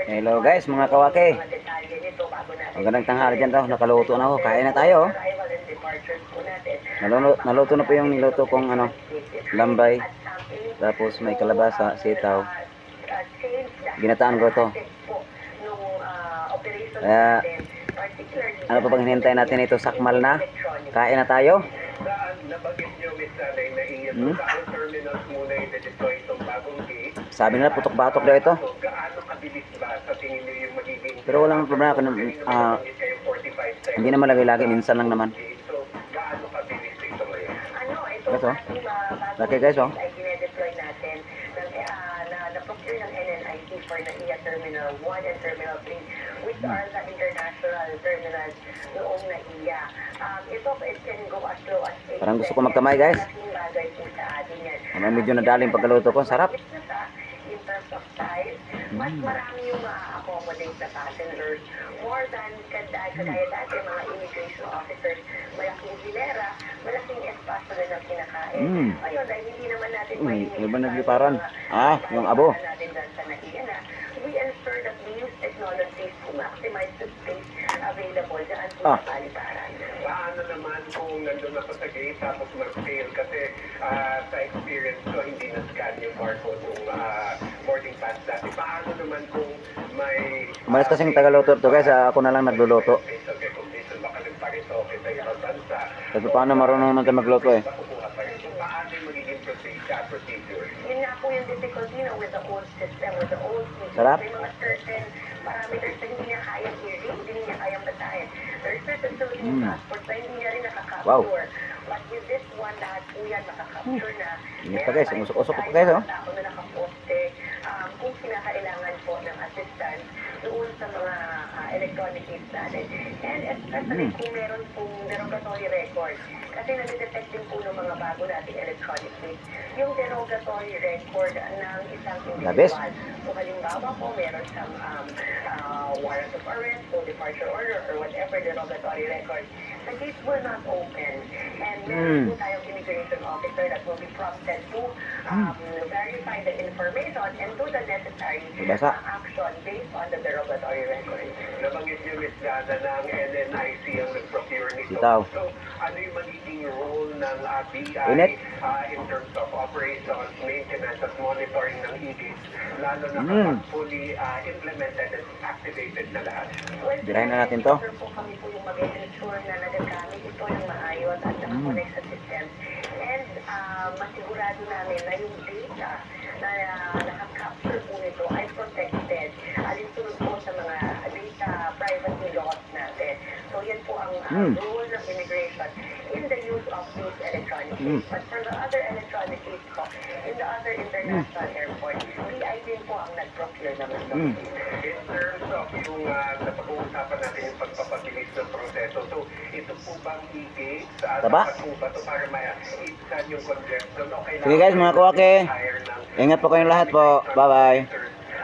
Hello guys, mga kawake. Magandang tanghali dyan daw. Nakaluto na ako. Kain na tayo. Naluto na po yung niluto kong lambay. Tapos may kalabasa, sitaw. Ginataan ko to. Kaya, ano pa bang hinihintay natin ito? Sakmal na. Kain na tayo. Sabi nila putok-batok daw ito. Pero walang problema kung hindi naman lagi-lagi, minsan lang naman. Ito. Okay guys, oh. Na-procure ng NNIT for NAIA Terminal 1 and Terminal 3, which are the international terminals noong NAIA. It can go as low as 8. Parang gusto ko magkamay guys. Medyo nadaling pagkaluto ko, sarap. In terms of size, mas marami yung ma-accommodate sa passengers. More than kagaya dati mga immigration officers, malaking hilera, malaking espasyo na ng kinakain. Ayun, dahil hindi naman natin iba nagliparan. Yung abo. We ensure that we use technologies to maximize the space available dyan sa paliparan. Paano naman kung nandun ako sa gate tapos mag-fail kasi sa experience ko hindi na-scan yung barcode ng boarding pass dati. Paano naman kung may... Umalis kasing tagaluto to guys, ako na lang nagluluto. Kasi paano marunong naman tayo magluto eh. Paano yung magiging procedure? Yun nga po yung difficulty with the old system, with the old system. Sarap. May mga certain parameters na hindi niya kayang i-read, hindi niya kayang basahin. There is certain Philippine passport na hindi niya rin nakaka-capture. But with this one, lahat po yan nakaka-capture na. Ingat pa guys, umusok-usok pa guys, oh. Ako na nakaposte kung kinakailangan po ng assistance doon sa mga electronic aids natin. And especially kung meron pong derogatory record. Kasi nade-detect din po ng mga bago nating electronic aids yung derogatory record ng isang individual. So halimbawa po, meron siyang warrant of arrest o departure order or whatever derogatory record. The case will not open. And meron po tayong immigration officer that will be prompted to verify the information and do the necessary action based on the derogatory record. Nabanggit niyo, Ms. Dana, ng NNIC ang nag-procure nito. Sitaw. So, ano yung magiging role ng BI in terms of operations, maintenance, at monitoring ng e-gates, lalo na kapag fully implemented and activated na lahat? Birahin na natin to. Po kami po yung mag-ensure na nagagamit ito ng maayos at nakakonect sa system. And masigurado namin na yung data na nakaka-capture po nito ay protected. Alinsunod po sa mga data privacy laws natin. So yan po ang rule ng immigration in the use of these electronic aids. But for the other electronic aids po, in the other international airports, BI din po ang nag-procure naman. In terms of yung napag-uusapan natin yung pagpapabilis ng proseso, so ito po bang e-gates? Dapat po ba ito para ma-ibsan yung congestion? Sige guys, mga kawake. Ingat po kayong lahat po. Bye-bye.